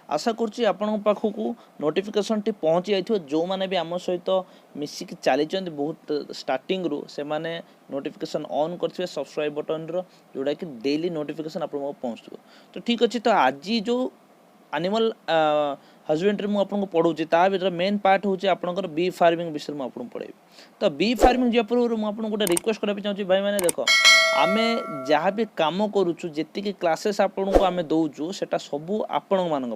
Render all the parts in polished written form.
आशा करुच्ची आपण पाखक notification T पहुँची जाइए जो मैंने भी आम सहित मिसिक चली बहुत स्टार्टिंग रू से माने नोटिफिकेशन ऑन करथिबे सब्सक्राइब बटन रो जोड़ा कि डेली नोटिफिकेशन आपन पहुँचो। तो ठीक अच्छे तो आज जो एनिमल हजबेंड्री मुझे पढ़ाऊँगी ता भर मेन पार्ट हूँ आपंकर बी फार्मिंग विषय मुझे पढ़ेबी। तो बी फार्मिंग जा पूर्व मुझे गोटे रिक्वेस्ट करना चाहिए भाई मैंने देख आम जहाँ भी कम करुचु जी क्लासेस आपन को आम दौचु सेटा सबू आपण मान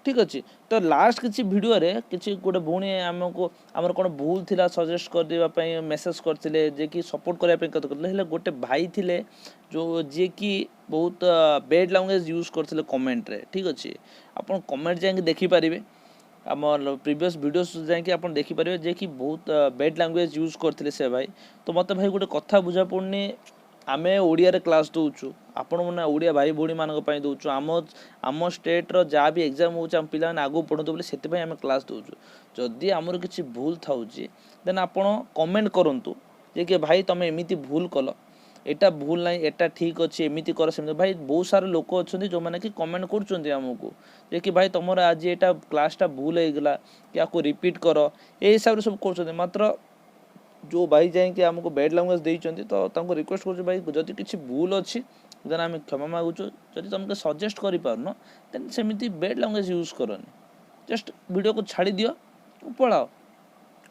ठीक अच्छे। तो लास्ट किसी वीडियो रे किसी गोटे भूणी आमको आमर कौन भूल थिला सजेस्ट कर देवाई मेसेज करते जे कि सपोर्ट करने कथ करते गोटे भाई थिले जो जी कि बहुत बैड लैंग्वेज यूज करते कमेंट रे ठीक अच्छे। आपन कमेंट जाकि देखिपारे आम प्रीवियस वीडियोस जाकि आप देखिपारे जे कि बहुत बैड लैंग्वेज यूज करते से भाई। तो मत भाई गोटे कथा बुझा पड़नी आमे ओडिया रे क्लास दउछु आपण मने ओडिया भाई भोणी मानक पई दउछु आम स्टेट रो जा भी एग्जाम होउछ हम पिला ने आगु पढतो बोले सेते पई आमे क्लास दउछु। जदि हमर किछि भूल थाउची देन आपण कमेंट करंतु जे कि भाई तमे एमिति भूल कलो एटा भूल नाही एटा ठीक अछि एमिति कर सेमिति भाई बहुत सारे लोक अछंती जो माने कि कमेंट करचंती हमकु जे कि भाई तमर आज एटा क्लासटा भूल हे गेला कि आको रिपीट करो ए हिसाब रे सब करचंती। मात्र जो भाई जाए आमको बैड लैंग्वेज देइचंती तो तांको रिक्वेस्ट कर भाई जदि किसी भूल अच्छी देन आम क्षमा मागुचु जदि तुमको सजेस्ट कर पारन देन सेमिति बैड लैंग्वेज यूज करनी जस्ट वीडियो को छाड़ी दियो पढ़ाओ।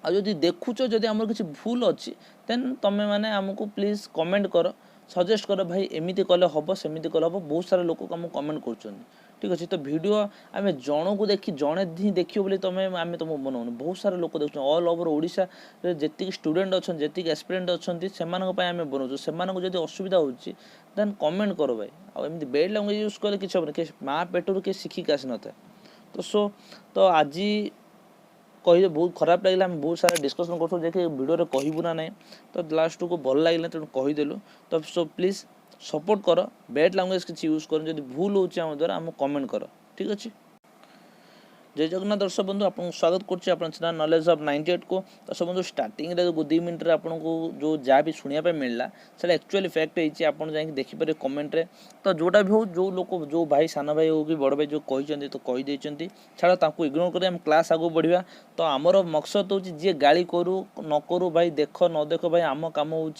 आ जदि देखुच जदि आमर किसी भूल अच्छी देन तमे माने आमको प्लीज कमेंट कर सजेस्ट कर भाई एमिति कले हम सेमिति कले हम बहुत सारा लोक आम कमेंट कर ठीक अच्छे। तो वीडियो आम जन को देखी जड़े ही देखियो बोले तुम आम तुम बनाऊन बहुत सारा लोक देख ऑल ओवर ओडिशा जी स्टूडेंट अच्छा जी एस्पिरेंट अच्छा से आम बनाऊँ से जब असुविधा होची देन कमेंट करो भाई आमती बेड लैंग्वेज यूज कले किसी हम माँ पेटर किए शिखिक आसी न था। तो आज कही बहुत खराब लगे बहुत सारा डिस्कसन कर वीडियो कहबू ना ना तो लास्ट को भल लगे तेणु कहीदेलु। तो सो प्लीज सपोर्ट कर बैड लैंग्वेज किसी यूज कर जब भूल होम द्वारा आम कमेंट कर ठीक अच्छे। जय जगन्नाथ दर्शक बंधु आपको स्वागत कर नॉलेज ऑफ 98 को। दर्शक बंधु स्टार्टिंग रे 2 मिनट रे आपको जो जहाँ भी शुणा मिलला से एक्चुअली फैक्ट है आप देखिपारे कमेंट रे। तो जोटा भी हो जो लोग जो भाई सान भाई हो कि बड़ भाई जो कहते तो कहीदे छाड़ ताकू इग्नोर कर क्लास आगे बढ़िया। तो आमर मकसद हो जी गाड़ी करू न करू भाई देख न देख भाई आम कम हो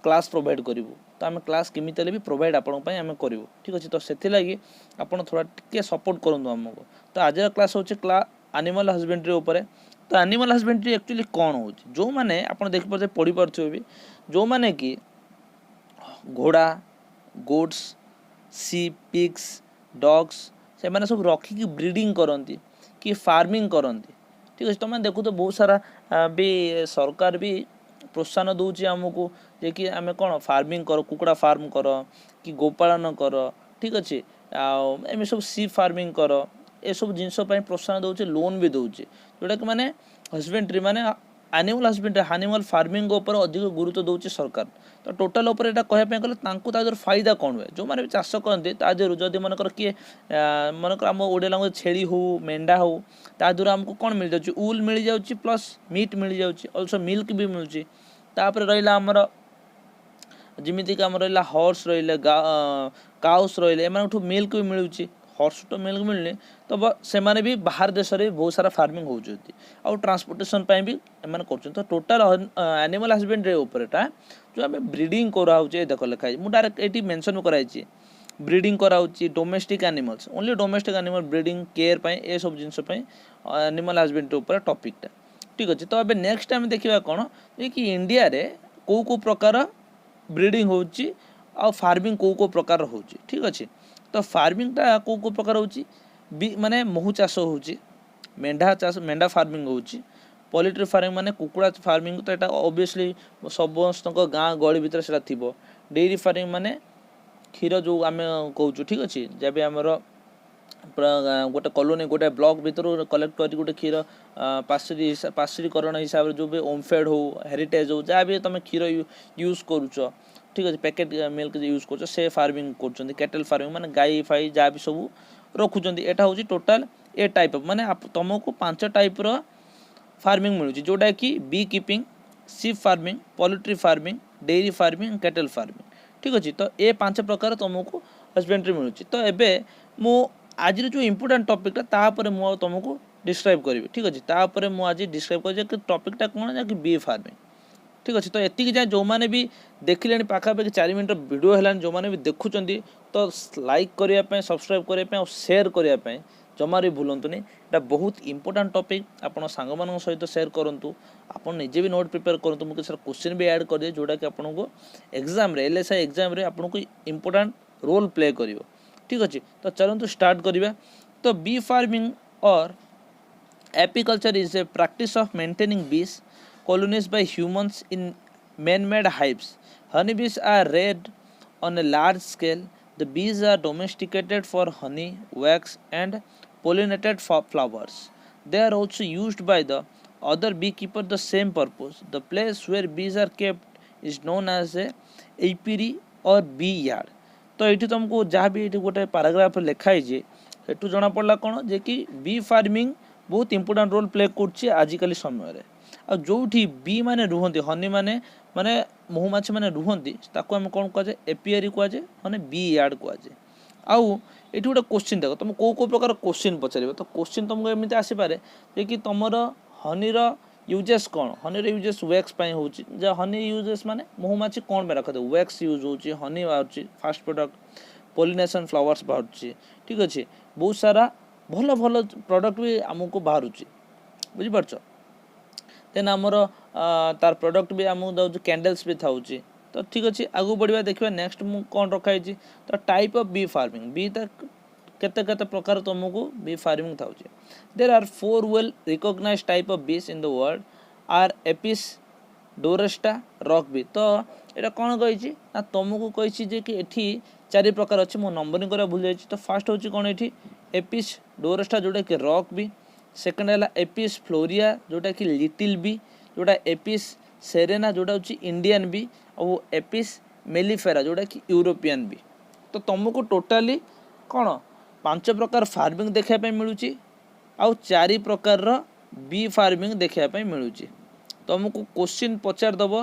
क्लास प्रोवाइड करूँ तो आम क्लास केमी भी प्रोवाइड आपंपाई आम करूँ ठीक अच्छे। तो से लगी आप थोड़ा टे सपोर्ट करूँ आमको। तो आज क्लास हूँ एनिमल हजबेंड्री उपर। तो एनिमल हजबेंड्री एक्चुअली कौन हो जो मैंने आप देखिए पढ़ी पारे भी जो मैंने कि घोड़ा गोट्स सी पिग्स डॉग्स से मैंने सब रखिकी ब्रीडिंग करती कि फार्मिंग करती ठीक अच्छे। तुम देखु तो बहुत सारा भी सरकार भी प्रोत्साहन दूसरी आमको जे कि आम कौन फार्मिंग कर कुकुड़ा फार्म कर कि गोपालन कर ठीक अच्छे एम सब सी फार्मिंग कर ए सब जिनस प्रोत्साहन दूसरे लोन भी दूसरे जोटा कि माने हजबेंड्री माने एनिमल हजबेंड्री एनिमल फार्मिंग ऊपर अधिक गुरुत्व दूसरी सरकार। तो टोटाल उपर एटा कहवाई गले फायदा कौन हुए जो मैंने भी चाष करते जदि मनकर किए मनकर आम ओडिया लैंग्वेज छेली हो मेंढा हो ताद्वारा आमको कौन मिल जाऊँ उल मिल जाऊँ प्लस मीट मिल जाऊँ अल्सो मिल्क भी मिलूँ। तापर रहा आमर जमीक आम रहा हॉर्स रही काउस रही एम मिल्क भी मिलूँ हॉर्स तो मिल्क मिलनी तो से भी बाहर देश में बहुत सारा फार्मिंग होती आउ ट्रांसपोर्टेशन भी एम कर। तो टोटाल एनिमल हजबेंड्री उपरटा जो आम ब्रीडिंग कराऊे देख लिखाई मुझे डायरेक्ट ये मेंशन कराई ब्रीडिंग कराऊँ domestic animals only domestic animal breeding care a subgenus animal husbandry उपर टॉपिकटा ठीक अच्छे। तो अब नेक्स्ट टाइम देखा कौन कि इंडिया रे को प्रकार ब्रीडिंग होची आ फार्मिंग को प्रकार हो ठीक अच्छे। तो फार्मिंगटा को प्रकार होची माने महू चाष हो मेंढा चाष मेंढा फार्मिंग होची पोल्ट्री फार्मिंग माने कुकुड़ा फार्मिंग तो यहाँ ऑब्वियसली समस्त गाँ गली भितर से थी। डेयरी फार्मिंग माने क्षीर जो आम कहूँ ठीक अच्छे जब आमर गोटे कॉलोनी गोटे ब्लॉक भर कलेक्ट कर गोटे क्षीर पाश्चरीकरण हिसाब से जो भी ओमफेड हो हेरिटेज हो जहाँ भी तुम क्षीर यूज करुच ठीक अच्छे पैकेट मिल्क यूज कर से फार्मिंग कर कैटल फार्मिंग माने गाई फाई जहाँ भी सब रखुच्च यहाँ हूँ टोटाल ए टाइप माने तुमको 5 टाइप रो फार्मिंग मिलूँ जोटा कि बी कीपिंग सीप farming poultry farming dairy farming cattle farming ठीक अच्छे। तो ये 5 प्रकार तुमको हजबेंड्री मिलूँ। तो एबे मु आज जो इम्पोर्टाट टॉपिकटा तापर मु तुमको डिस्क्राइब करी ठीक अच्छे तापर मुझे डिस्क्राइब कर टॉपिकटा कौन जहाँकि बी फार्मिंग ठीक अच्छे तो ये जाए जो मैंने भी देखिले पाखापाखि 4 मिनट वीडियो है जो मैंने भी देखुं तो लाइक करने सब्सक्राइब करने और शेयर करने जमार भी भूलतुनि एटा बहुत इंपोर्टेंट टॉपिक आपण सांग मान सहित शेयर करूँ आप निजे भी नोट प्रिपेयर करूँ मुझे सर क्वेश्चन भी ऐड कर दिए जोटा कि आपको एग्जाम रे एलएसआई एग्जाम रे आपको इंपोर्टेंट रोल प्ले करिवो ठीक अच्छे तो चलते स्टार्ट करवा तो बी फार्मिंग और apiculture is a practice of maintaining बीज colonies by humans in man-made hives. Honeybees are reared on a large scale. The bees are domesticated for honey, wax, and pollinated flowers. They are also used by the other beekeeper the same purpose. The place where bees are kept is known as a apiary or bee yard. तो ये तुमको जहाँ भी ये गोटे paragraph लिखाई सेठू जना पड़ा कौन जे कि बी फार्मिंग बहुत इंपोर्टेंट रोल प्ले कर आजिकल समय आ जो बी माने रुहंती हनी माने माने महुमाछी माने रुहंती ताको हम कौन कहुए एपियरी कहुए माने बी यार्ड कहुए आउ ये गोटे क्वेश्चन देख तुम कौ प्रकार क्वेश्चन पचार तो क्वेश्चन तुमको एमती आसीपे कि तुम हनीर यूजेस कौन हनीर यूजेस वैक्स हो हनी यूजेस माने महुमाछी कौन पे रखते वैक्स यूज हो हनी बाहर फास्ट प्रोडक्ट पॉलिनेशन फ्लावर्स बाहर ठीक अच्छे बहुत सारा भल भल प्रोडक्ट भी आमको बाहर बुझीपार देन आमर तार प्रोडक्ट भी आमको दौर कैंडल्स भी था तो ठीक अच्छे आगू बढ़िया देखिए नेक्स्ट मु कौन रखाई तो type of bee farming bee केते केते प्रकार तुमको बी फार्मिंग था there are 4 well recognised type of bees in the world are Apis dorsata rock bee तो ये कौन कही ना तुमको कही जे कि एठी 4 प्रकार अच्छे मो नंबरिंग करा भूल जाइए तो फास्ट होची कौन एठी एपिस डोरेस्टा जोटा कि रॉक बी सेकेंड है एपिस फ्लोरिया जोटा कि लिटिल बी जोटा एपिस सेरेना जोटा हूँ इंडियन बी और एपिस मेलिफेरा जोटा कि यूरोपियन बी तो तुमको टोटाली कौन 5 प्रकार फार्मिंग देखापी मिलूँ आउ 4 प्रकार बी फार्मिंग देखापी मिलूँ तुमको क्वेश्चन पचार दब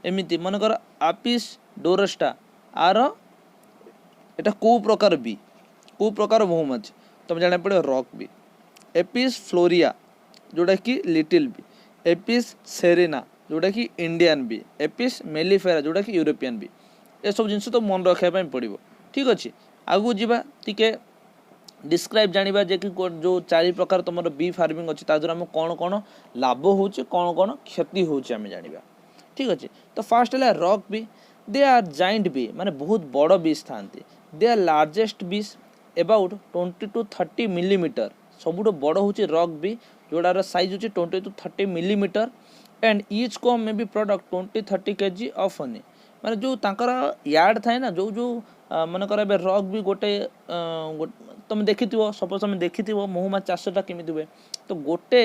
एमती मनकर एपिस डोरेस्टा आर एटा को प्रकार बी को प्रकार महुमाछी तुम जाना पड़े रॉक बी एपिस फ्लोरिया जोटा कि लिटिल बी एपिस सेरेना जोटा कि इंडियन बी एपिस मेलिफेरा जोटा कि यूरोपियन बी ये सब जिन तो मन रखापी पड़ो ठीक अच्छे आगू जावा टी डिस्क्राइब जाना जे कि जो 4 प्रकार तुम बी फार्मिंग अच्छे ताद्वारा आम कौन कौन लाभ हो कौन क्षति होमें जाना ठीक अच्छे तो फास्ट है rock bee they are giant bee माने बहुत बड़ बीज था they are largest bees about 20 to 30 millimetre सबुठ बड़ हूँ रॉक बी जोड़ार साइज होची 20 to 30 millimetre and each com में भी प्रोडक्ट 20-30 kg ऑफ हनी माने जो तांकर यार्ड थाए ना जो जो मनकर ए रॉक भी गोटे तुम देखी सपोज तुम देखी महुमा चाषटा केमी हुए तो गोटे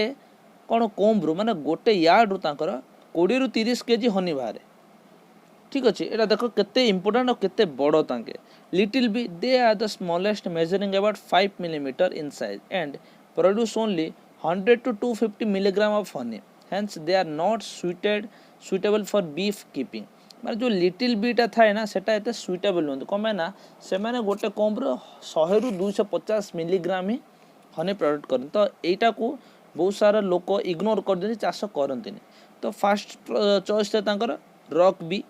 कौन कोम्ब्रु माने गोटे यार्ड 20 ରୁ 30 kg हनी बाहर ठीक अच्छे यहाँ देख केते इंपोर्टेंट और केते बड़ तांके little bee they are the smallest measuring about 5 millimetre in size and produce only 100 to 250 milligram of honey hence they are not suitable for beekeeping माने जो लिटिल बीटा थाए ना सेटा एते सुइटेबल नुहत कम ना से माने गोटे कोम्ब्रो 100 ରୁ 250 मिलीग्राम ही हनी प्रोडक्ट कर तो यहीटा को बहुत सारा लोक इग्नोर कर दिखते चाष करते तो फास्ट चॉइस था रॉक बी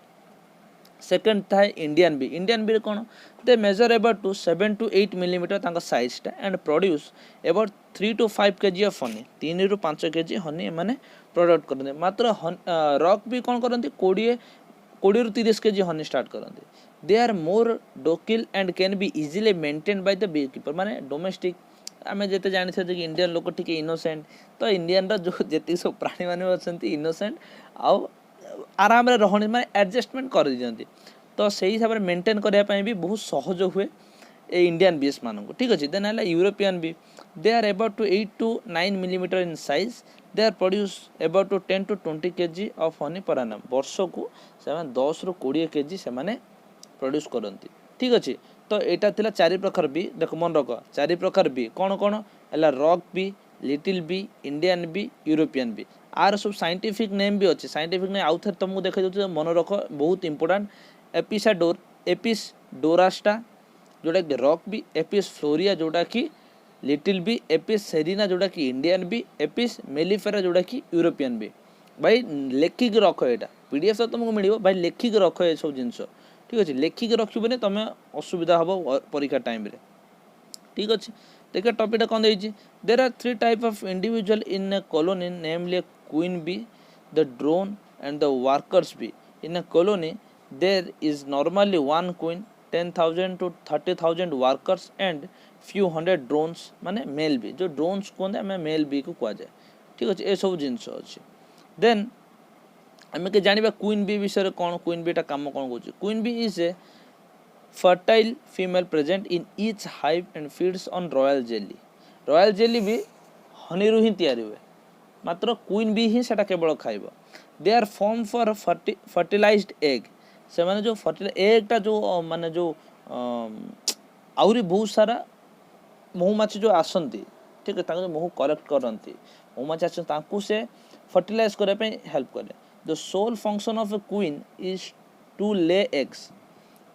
सेकेंड थाए इंडियन बी कौन they measure about two 7 to 8 millimetre साइजटा and produce about 3 to 5 kg of honey 3 ରୁ 5 kg हनी मैंने प्रोडक्ट करते मात्र रॉक भी कौन करते 20 ରୁ 30 kg हनी स्टार्ट करते they are more docile and can be easily maintain by the bee keeper माने डोमेस्टिक आम जिते जानी कि इंडियन लोक टी इनोसेंट तो इंडियन जो जी सब प्राणी मैंने अच्छा इनोसेंट आउ आराम रहनी माने एडजस्टमेंट कर दिखती तो से हिसाब से मेंटेन करने भी बहुत सहज हुए ए इंडियन बीज मान ठीक अच्छे देन है European bee they are about to 8 to 9 millimetre in size they are produce about to 10 to 20 kg of honey per annum वर्ष को 10 ରୁ 20 kg से प्रोड्यूस करती ठीक अच्छे तो यहाँ थिला 4 प्रकार बी देख मन रख 4 प्रकार बी कौन कौन है rock bee little bee Indian bee European bee are सब साइंटिफिक नेम भी अच्छे साइंटिफिक नेम आउ थे तुमको देखा जाऊँ मन रख बहुत इंपोर्टेंट एपिस डोरास्टा जोटा कि रॉक बी एपिस फ्लोरिया जोटा कि लिटिल बी, एपिस सेरिना जोटा कि इंडियन बी, एपिस मेलिफेरा जोटा कि यूरोपियन बी। भाई लेखिक रख, यहाँ पीडीएफ तो तुमको मिल भाई लेखिक रख ये सब जिनस, ठीक अच्छे लेखिक रखबे तुम असुविधा हम परीक्षा टाइम रे, ठीक अच्छे। देखिए टॉपिक कौन देती, there are 3 type of individual in a colony namely queen bee, the drone and the workers bee. In a colony there is normally 1 queen, 10,000 to 30,000 workers and few 100 drones, माने male bee, जो drones कहते आम mail B को कहुए, ठीक अच्छे। ये सब जिनस अच्छे। देन आम के जाना क्वीन बी विषय कौन, क्वीन बीटा कम कौन कौन, queen bee is a fertile female present in each hive and feeds on royal jelly। royal jelly भी हनी रु ही तैयारी हुए, मात्र क्वीन बी ही सेटा केवल खाइबो। They are form for fertilised egg, से माने जो फर्टिलाइज एग टा जो माने जो आउरी बहुत सारा महुमाछी जो आसंती, ठीक है, ताको महू कलेक्ट करंती, महुमाछी आसंती ताकू से फर्टिलाइज करे पे हेल्प करे। The sole function of a queen is to lay eggs.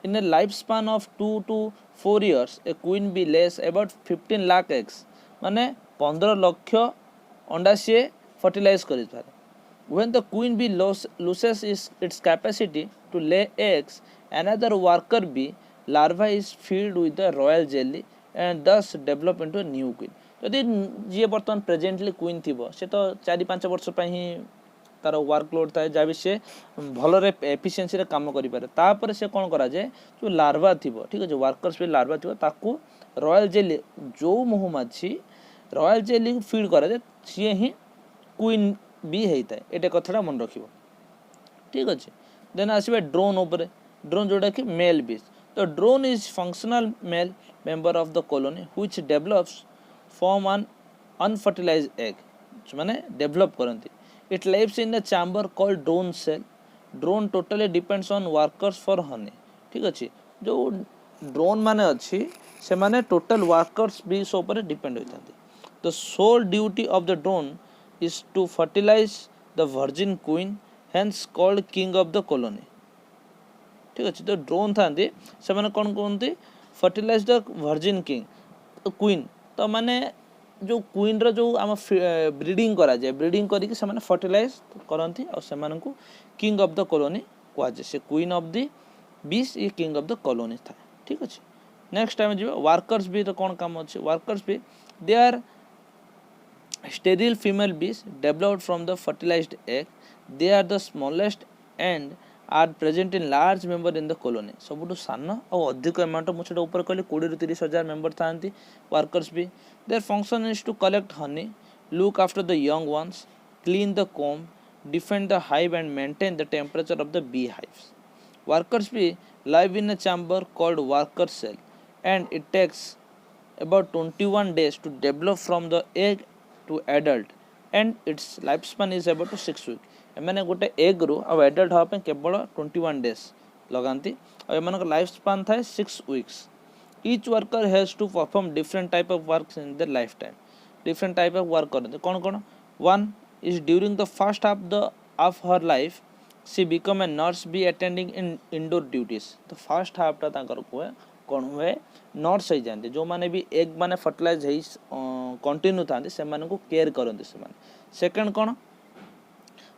In a lifespan of 2 to 4 years, a queen bee lays about 15 lakh eggs, माने 15 लाख अंडा से फर्टिलाइज कर पारे। When the queen bee loses its capacity to lay eggs, another worker bee larva is filled with the royal jelly and thus develop into a new queen। यदि जी बर्तमान presently queen थी से तो 4-5 वर्ष ही तार वर्कलोड थाए, जहाँ भी सी भल एफिशिएंसी काम करें, से कौन करा जाए जो लार्वा थी, ठीक है, वर्कर्स भी लार्वा थी ताकू रॉयल जेली जो महुमाछी रॉयल जेली फीड करा जाए सी ही क्वीन भी होता है, ये कथा मन रख, ठीक अच्छे। देन आसवे ड्रोन उपर, ड्रोन जोटा कि मेल बीज। तो drone is functional male member of the colony which develops form an unfertilize egg, माने डेवलप करती। It lives in a chamber called drone cell. Drone totally depends on workers for honey, ठीक अच्छे। जो drone माने अच्छी से माने total workers भी सो पर डिपेंड होता है। The sole duty of the drone is to fertilize the virgin queen, hence called king of the colony, ठीक अच्छे। तो ड्रोन था से माने कौन कहते fertilize the virgin king queen, तो माने जो क्वीन रो जो आम ब्रीडिंग करा जाए, ब्रीडिंग करके से माने फर्टिलाइज करती और से माने को किंग ऑफ द कॉलोनी कह जाए। से क्वीन ऑफ द बीस ये किंग ऑफ द कॉलोनी था, ठीक अच्छे। नेक्स्ट टाइम जी वर्कर्स भी तो कौन काम अच्छे, वर्कर्स भी they are sterile female bees developed from the fertilised egg. They are the smallest and are present in large member in the colony, सबुठ सान और अधिक अमाउंट मुझे ऊपर कहली 20 ରୁ 30,000 मेंबर था वर्कर्स भी। Their function is to collect honey, look after the young ones, clean the comb, defend the hive and maintain the temperature of the bee hives. Workers भी live in a chamber called worker cell and it takes about 21 days to develop from the egg to adult and its lifespan is about 6 weeks। एमाने गोटे egg रु आ adult हाँ केवल 21 days लगाती और am life span थाए 6 weeks. Each worker has to perform different type of work in the life time, different type of work करते कौन कौन। One is during the first half of her life she become a nurse bee attending in indoor duties. तो first हाफटा कहे कौन हुए nurse हो जाती, जो मैंने भी एग मैंने फर्टिलाइज कंटिन्यू था से केयर करते से। सेकेंड कौन,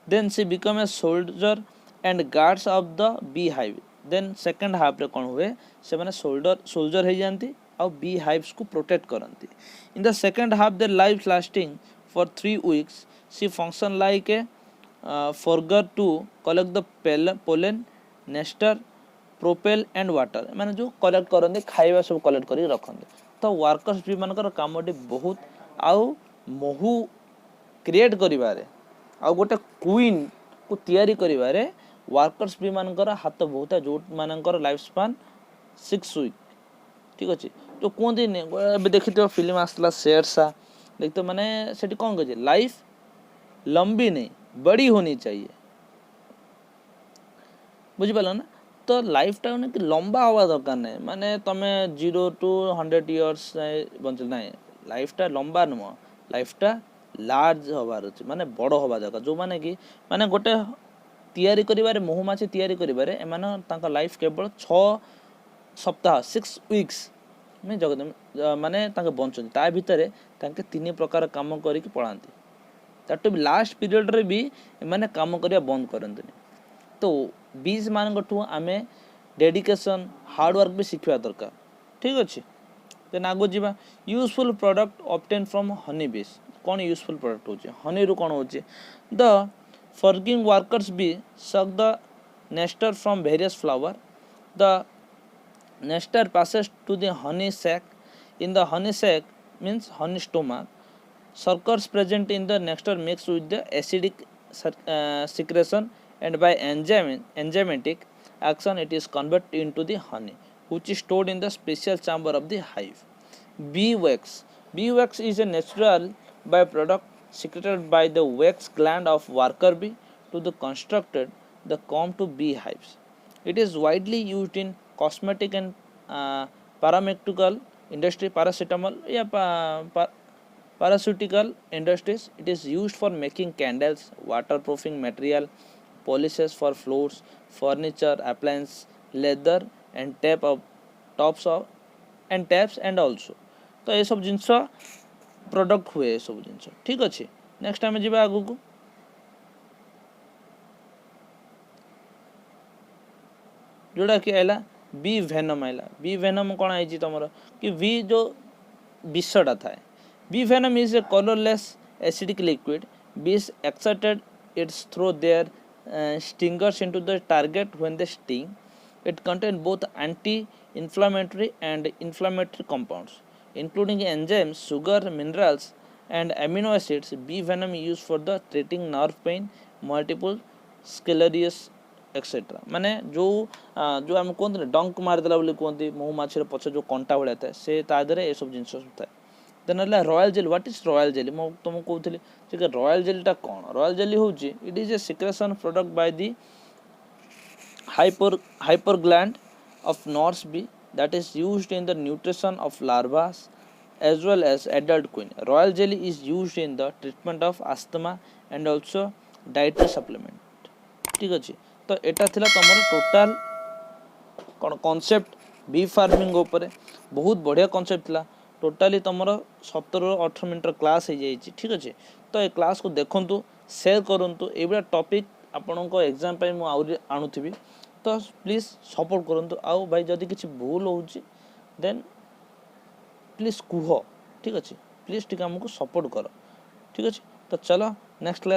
then she become a soldier and guards of the bee hive. Then second half रे कौन हुए से मैंने सोल्जर हो जाती और बी हाइव्स को प्रोटेक्ट करती। In the second half their life lasting for 3 weeks she function like a forager to collect the pollen, nectar, propel and water, मैंने जो कलेक्ट करते खाଇବା सब कलेक्ट कर रखते। तो वर्कर्स भी मानकर कामटी बहुत आउ महू क्रिएट करिवारे आ गोटे क्वीन को तैयारी करिवारे वर्कर्स भी मानकर हाथ बहुत है, जो मानकर लाइफ स्पान 6 वीक, ठीक अच्छे। तो कहते देखिए फिल्म आसला शेरशाह, देखते मैंने सेठी कौन कहे लाइफ लंबी नहीं बड़ी होनी चाहिए, बुझिपाल ना। तो लाइफ टा कि लंबा हवा दरकार नहीं, माने तुम 0 to 100 इयर्स बंच ना, लाइफ टा लंबा नुह, लाइफ टा लार्ज हबार अच्छे, माने बड़ हवा दरकार। जो माने कि माने गोटे तैयारी करिबारे महुमाछी तैयारी करिबारे एमान तांका लाइफ केवल 6 सप्ताह 6 वीक्स ମାନେ ମାନେ ତାଙ୍କେ ବଞ୍ଚନ୍ତି ତା ଭିତରେ ତାଙ୍କେ 3 ପ୍ରକାର କାମ କରିକି ପଳାନ୍ତି ତାଠୁ ବି ଲାଷ୍ଟ ପିରିୟଡ଼ରେ ବି ଏମାନେ କାମ କରିବା ବନ୍ଦ କରନ୍ତିନି। ତ ବିଜ୍ ମାନଙ୍କଠୁ ଆମେ ଡେଡିକେସନ୍ ହାର୍ଡୱାର୍କ ବି ଶିଖିବା ଦରକାର ଠିକ୍ ଅଛି। ଦେନ୍ ଆଗକୁ ଯିବା useful product obtain from honey bees. କ'ଣ ୟୁଜଫୁଲ୍ ପ୍ରଡ଼କ୍ଟ ହେଉଛି ହନିରୁ କ'ଣ ହେଉଛି the foraging workers bee suck the nectar from various flower the nectar passes to the honey sac. In the honey sac means honey stomach. Suckers present in the nectar mix with the acidic secretion and by enzymatic action it is converted into the honey which is stored in the special chamber of the hive. Bee wax. Bee wax is a natural byproduct secreted by the wax gland of worker bee to the constructed the comb to beehives. It is widely used in cosmetic and pharmaceutical industry, paracetamol pharmaceutical industries. It is used for making candles, waterproofing material, polishes for floors, furniture, appliance, leather and taps and also तो ये सब जिनस product हुए ये सब जिनस ठीक अच्छे। Next आम जा आगु को जोड़ा कि आला बी वेनम आला बी वेनम कौन आई तुम कि बी जो विषटा थाए bee venom is a colourless acidic liquid bees excreted its through their stingers into the target when they sting. It contains both anti-inflammatory and inflammatory compounds including enzymes, sugar, minerals and amino acids. Bee venom is used for the treating nerve pain, multiple sclerosis etcetera माने जो जो आम कहते डंक मारिदेला बोली कहते महुमाछी पछ जो कंटा भाया थाए से तादे ये सब जिनस थाए। Then royal jelly what is royal jelly मु तुमको कहूली ठीक है रॉयल जेलीटा कौन रॉयल जेली हूँ it is a secretion product by the hyper gland of nurse bee that is used in the nutrition of larvae as well as adult queen. Royal jelly is used in the treatment of asthma and also dietary supplement ठीक अच्छे। तो एटा थिला तमर total कौन concept bee farming उपरे बहुत बढ़िया concept थिला टोटाली तुमर 17-18 मिनट क्लास हो जाए ठीक अच्छे। तो ये क्लास को देखु सेयर करूँ ये टॉपिक आपण एग्जाम मुझे आणुथी तो प्लीज सपोर्ट करूँ आउ भाई जदि किसी भूल हो देन प्लीज कुह ठीक अच्छे प्लीज टी आमको सपोर्ट कर ठीक अच्छे। तो चलो नेक्स्ट